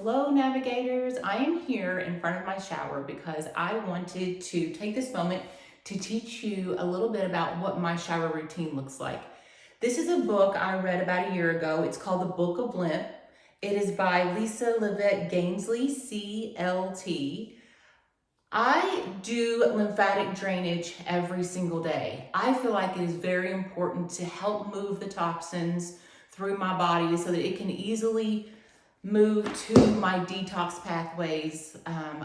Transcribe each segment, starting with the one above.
Hello navigators, I am here in front of my shower because I wanted to take this moment to teach you a little bit about what my shower routine looks like. This is a book I read about a year ago. It's called The Book of Lymph. It is by Lisa Livette Gainsley, CLT. I do lymphatic drainage every single day. I feel like it is very important to help move the toxins through my body so that it can easily move to my detox pathways,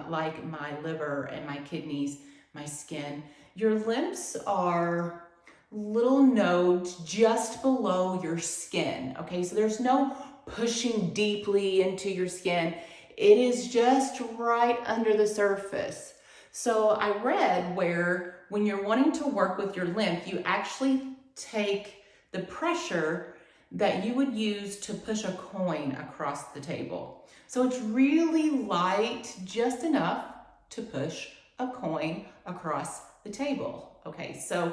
like my liver and my kidneys, my skin. Your lymphs are little nodes just below your skin, okay? So there's no pushing deeply into your skin. It is just right under the surface. So I read where when you're wanting to work with your lymph, you actually take the pressure that you would use to push a coin across the table. So it's really light, just enough to push a coin across the table. Okay, so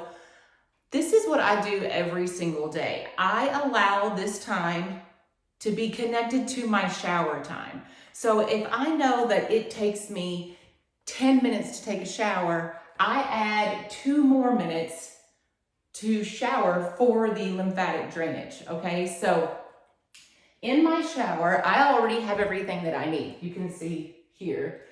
this is what I do every single day. I allow this time to be connected to my shower time. So if I know that it takes me 10 minutes to take a shower, I add 2 more minutes to shower for the lymphatic drainage, okay? So in my shower, I already have everything that I need. You can see here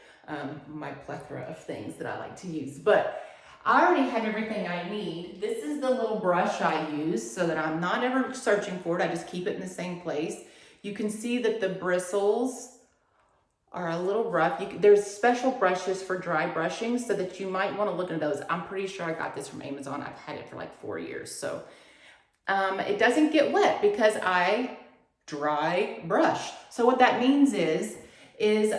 my plethora of things that I like to use, but I already have everything I need. This is the little brush I use so that I'm not ever searching for it. I just keep it in the same place. You can see that the bristles are a little rough. There's special brushes for dry brushing so that you might want to look into those. I'm pretty sure I got this from Amazon. I've had it for like 4 years. So it doesn't get wet because I dry brush. So what that means is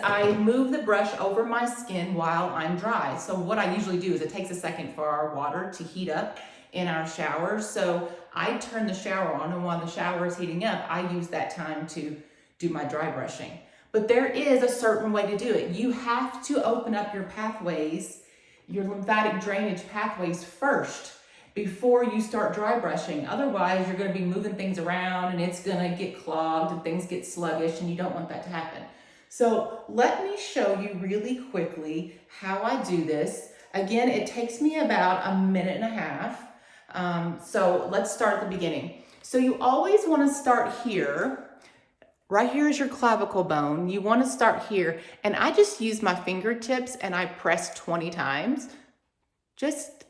I move the brush over my skin while I'm dry. So what I usually do is it takes a second for our water to heat up in our shower. So I turn the shower on, and while the shower is heating up, I use that time to do my dry brushing. But there is a certain way to do it. You have to open up your pathways, your lymphatic drainage pathways first before you start dry brushing. Otherwise, you're going to be moving things around and it's going to get clogged and things get sluggish, and you don't want that to happen. So let me show you really quickly how I do this. Again, it takes me about 1.5 minutes. So let's start at the beginning. So you always want to start here. Right here is your clavicle bone. You want to start here, and I just use my fingertips and I press 20 times. Just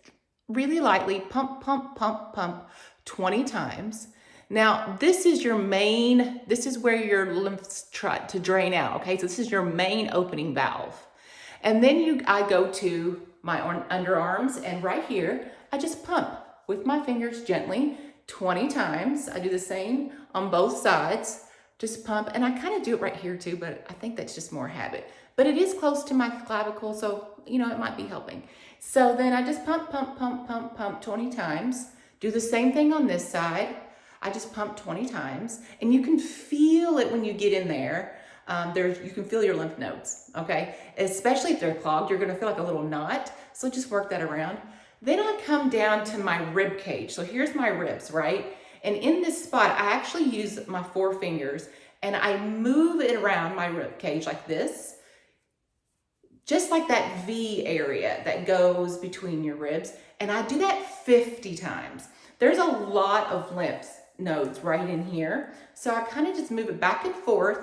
really lightly, pump, pump, pump, pump 20 times. Now, this is where your lymphs try to drain out, okay? So this is your main opening valve. And then I go to my underarms, and right here, I just pump with my fingers gently 20 times. I do the same on both sides. Just pump, and I kind of do it right here too, but I think that's just more habit. But it is close to my clavicle, so it might be helping. So then I just pump, pump, pump, pump, pump 20 times. Do the same thing on this side. I just pump 20 times, and you can feel it when you get in there. You can feel your lymph nodes, okay? Especially if they're clogged, you're gonna feel like a little knot, so just work that around. Then I come down to my rib cage. So here's my ribs, right? And in this spot, I actually use my 4 fingers and I move it around my rib cage like this, just like that V area that goes between your ribs. And I do that 50 times. There's a lot of lymph nodes right in here. So I kind of just move it back and forth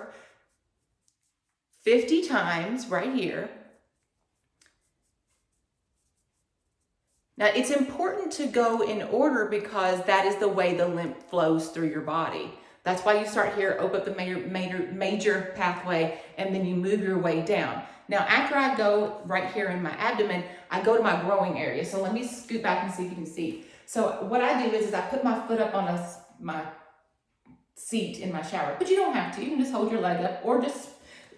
50 times right here. Now, it's important to go in order because that is the way the lymph flows through your body. That's why you start here, open up the major pathway, and then you move your way down. Now, after I go right here in my abdomen, I go to my growing area. So let me scoot back and see if you can see. So what I do is I put my foot up on my seat in my shower. But you don't have to. You can just hold your leg up or just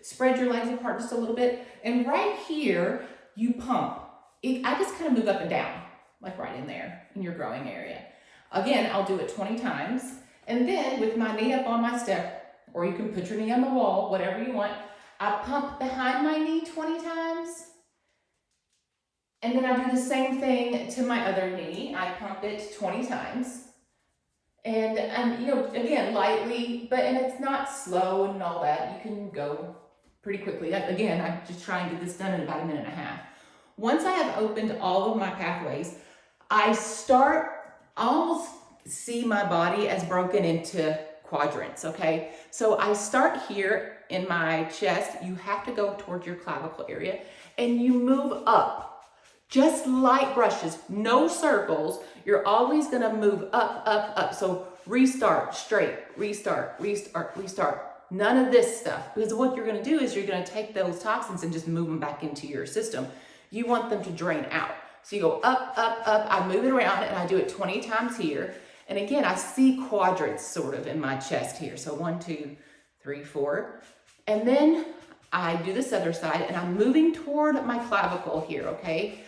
spread your legs apart just a little bit. And right here, you pump. I just kind of move up and down, like right in there, in your growing area. Again, I'll do it 20 times. And then with my knee up on my step, or you can put your knee on the wall, whatever you want, I pump behind my knee 20 times. And then I do the same thing to my other knee. I pump it 20 times. And again, lightly, and it's not slow and all that. You can go pretty quickly. Again, I just try and get this done in about a minute and a half. Once I have opened all of my pathways, I almost see my body as broken into quadrants, okay? So I start here in my chest. You have to go towards your clavicle area and you move up, just light brushes, no circles. You're always gonna move up, up, up. So restart, straight, restart, restart, restart. None of this stuff, because what you're gonna do is you're gonna take those toxins and just move them back into your system. You want them to drain out. So you go up, up, up, I move it around and I do it 20 times here. And again, I see quadrants sort of in my chest here. So 1, 2, 3, 4. And then I do this other side and I'm moving toward my clavicle here, okay?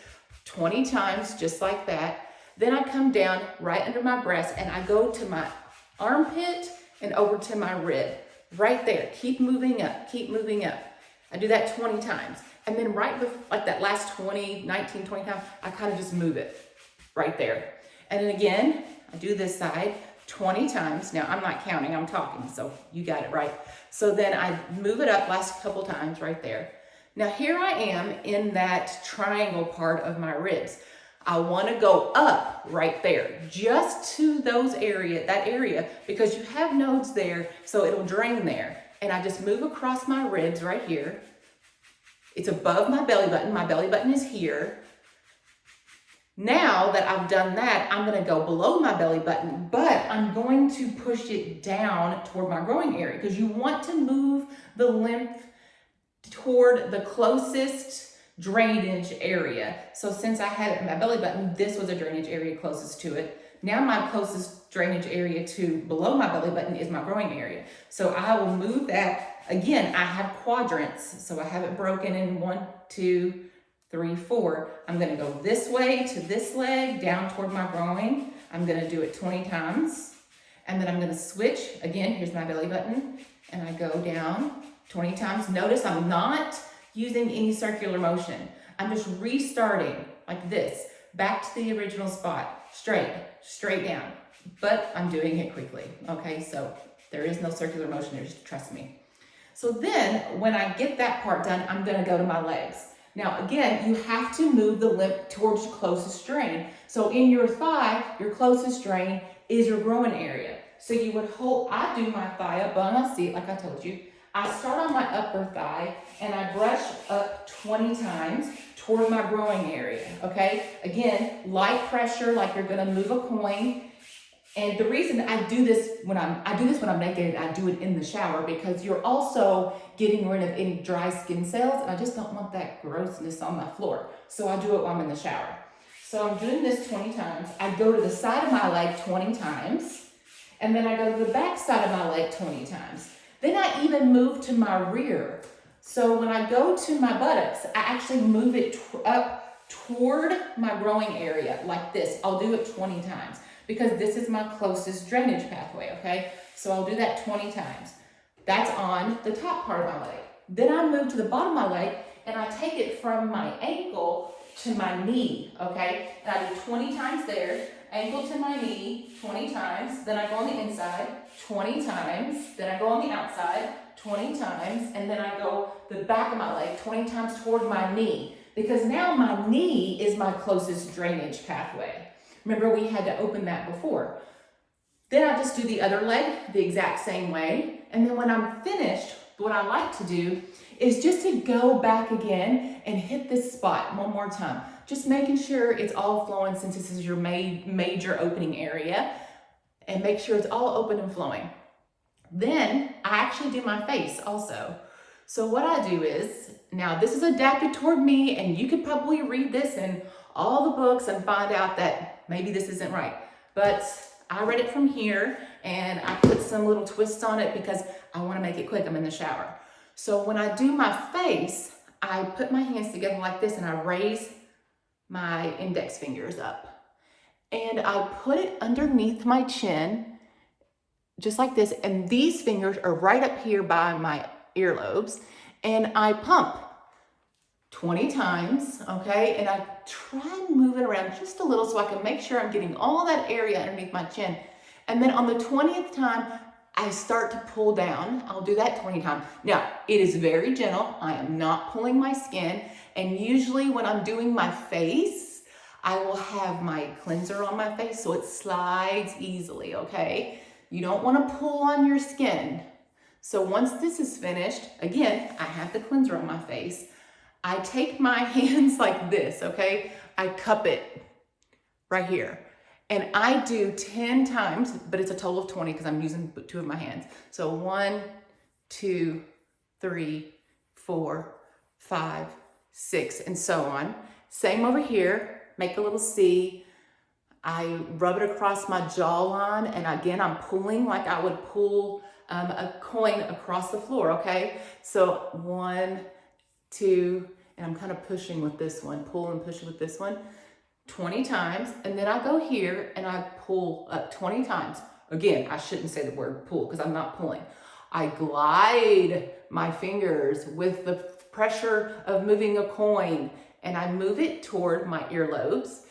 20 times, just like that. Then I come down right under my breast and I go to my armpit and over to my rib. Right there, keep moving up, keep moving up. I do that 20 times. And then right before, like that last 20 times, I kind of just move it right there. And then again, I do this side 20 times. Now I'm not counting, I'm talking, so you got it right. So then I move it up last couple times right there. Now here I am in that triangle part of my ribs. I want to go up right there, just to that area, because you have nodes there, so it'll drain there. And I just move across my ribs right here. It's above my belly button. My belly button is here. Now that I've done that, I'm going to go below my belly button, but I'm going to push it down toward my growing area, because you want to move the lymph toward the closest drainage area. So since I had it in my belly button, this was a drainage area closest to it. Now my closest drainage area to below my belly button is my growing area. So I will move that. Again, I have quadrants, so I have it broken in 1, 2, 3, 4. I'm gonna go this way to this leg, down toward my groin. I'm gonna do it 20 times. And then I'm gonna switch. Again, here's my belly button. And I go down 20 times. Notice I'm not using any circular motion. I'm just restarting like this, back to the original spot, straight down. But I'm doing it quickly, okay? So there is no circular motion there, just trust me. So then when I get that part done, I'm gonna go to my legs. Now again, you have to move the lymph towards your closest drain. So in your thigh, your closest drain is your growing area. So you would hold, I do my thigh up on my seat, like I told you. I start on my upper thigh and I brush up 20 times toward my growing area, okay? Again, light pressure, like you're gonna move a coin. And the reason I do this when I'm naked, I do it in the shower, because you're also getting rid of any dry skin cells, and I just don't want that grossness on my floor. So I do it while I'm in the shower. So I'm doing this 20 times. I go to the side of my leg 20 times, and then I go to the back side of my leg 20 times. Then I even move to my rear. So when I go to my buttocks, I actually move it up toward my growing area like this. I'll do it 20 times because this is my closest drainage pathway, okay? So I'll do that 20 times. That's on the top part of my leg. Then I move to the bottom of my leg and I take it from my ankle to my knee, okay? And I do 20 times there, ankle to my knee, 20 times. Then I go on the inside, 20 times. Then I go on the outside, 20 times. And then I go the back of my leg 20 times toward my knee, because now my knee is my closest drainage pathway. Remember, we had to open that before. Then I just do the other leg the exact same way. And then when I'm finished, what I like to do is just to go back again and hit this spot one more time. Just making sure it's all flowing, since this is your major opening area, and make sure it's all open and flowing. Then I actually do my face also. So what I do is, now this is adapted toward me, and you could probably read this in all the books and find out that maybe this isn't right. But I read it from here and I put some little twists on it because I want to make it quick. I'm in the shower. So when I do my face, I put my hands together like this and I raise my index fingers up. And I put it underneath my chin, just like this. And these fingers are right up here by my earlobes. And I pump 20 times, okay? And I try and move it around just a little so I can make sure I'm getting all that area underneath my chin. And then on the 20th time, I start to pull down. I'll do that 20 times. Now, it is very gentle. I am not pulling my skin. And usually when I'm doing my face, I will have my cleanser on my face so it slides easily, okay? You don't want to pull on your skin. So once this is finished, again, I have the cleanser on my face. I take my hands like this, okay? I cup it right here. And I do 10 times, but it's a total of 20 because I'm using 2 of my hands. So 1, 2, 3, 4, 5, 6, and so on. Same over here, make a little C. I rub it across my jawline, and again, I'm pulling like I would pull a coin across the floor, okay? So 1, 2, and I'm kind of pushing with this one, pull and push with this one, 20 times. And then I go here and I pull up 20 times. Again, I shouldn't say the word pull because I'm not pulling. I glide my fingers with the pressure of moving a coin, and I move it toward my earlobes.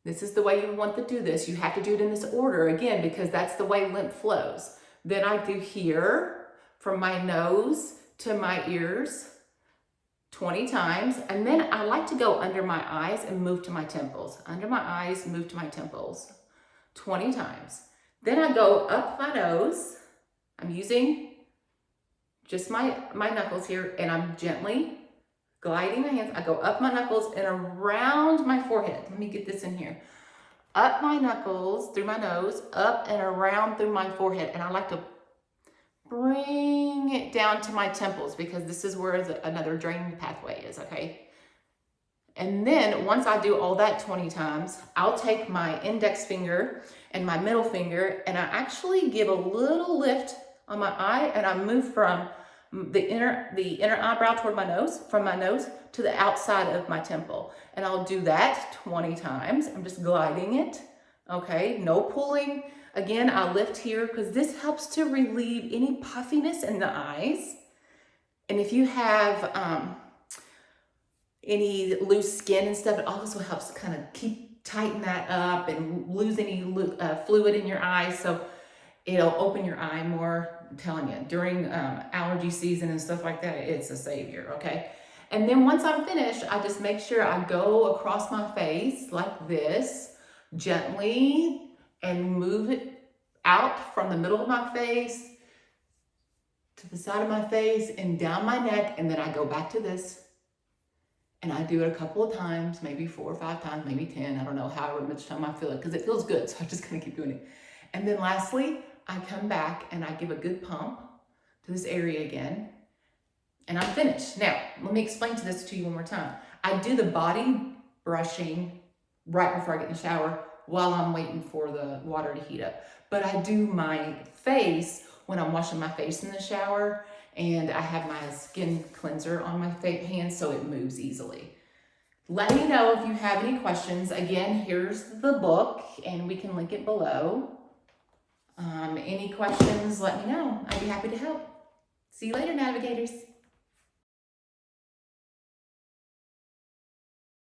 This is the way you want to do this. You have to do it in this order, again, because that's the way lymph flows. Then I do here from my nose to my ears 20 times. And then I like to go under my eyes and move to my temples. Under my eyes, move to my temples 20 times. Then I go up my nose. I'm using just my knuckles here, and I'm gently gliding my hands. I go up my knuckles and around my forehead. Let me get this in here. Up my knuckles through my nose, up and around through my forehead. And I like to bring it down to my temples because this is where another draining pathway is, okay? And then once I do all that 20 times, I'll take my index finger and my middle finger, and I actually give a little lift on my eye, and I move from the inner eyebrow toward my nose, from my nose to the outside of my temple. And I'll do that 20 times. I'm just gliding it, okay? No pulling. Again, I lift here because this helps to relieve any puffiness in the eyes. And if you have any loose skin and stuff, it also helps to kind of tighten that up and lose any fluid in your eyes. So it'll open your eye more. I'm telling you, during allergy season and stuff like that, it's a savior, okay? And then once I'm finished, I just make sure I go across my face like this, gently, and move it out from the middle of my face to the side of my face and down my neck, and then I go back to this. And I do it a couple of times, maybe 4 or 5 times, maybe 10, I don't know, however much time I feel it, because it feels good, so I'm just gonna keep doing it. And then lastly, I come back and I give a good pump to this area again, and I'm finished. Now, let me explain this to you one more time. I do the body brushing right before I get in the shower while I'm waiting for the water to heat up. But I do my face when I'm washing my face in the shower, and I have my skin cleanser on my hands so it moves easily. Let me know if you have any questions. Again, here's the book, and we can link it below. Any questions, let me know. I'd be happy to help. See you later, navigators.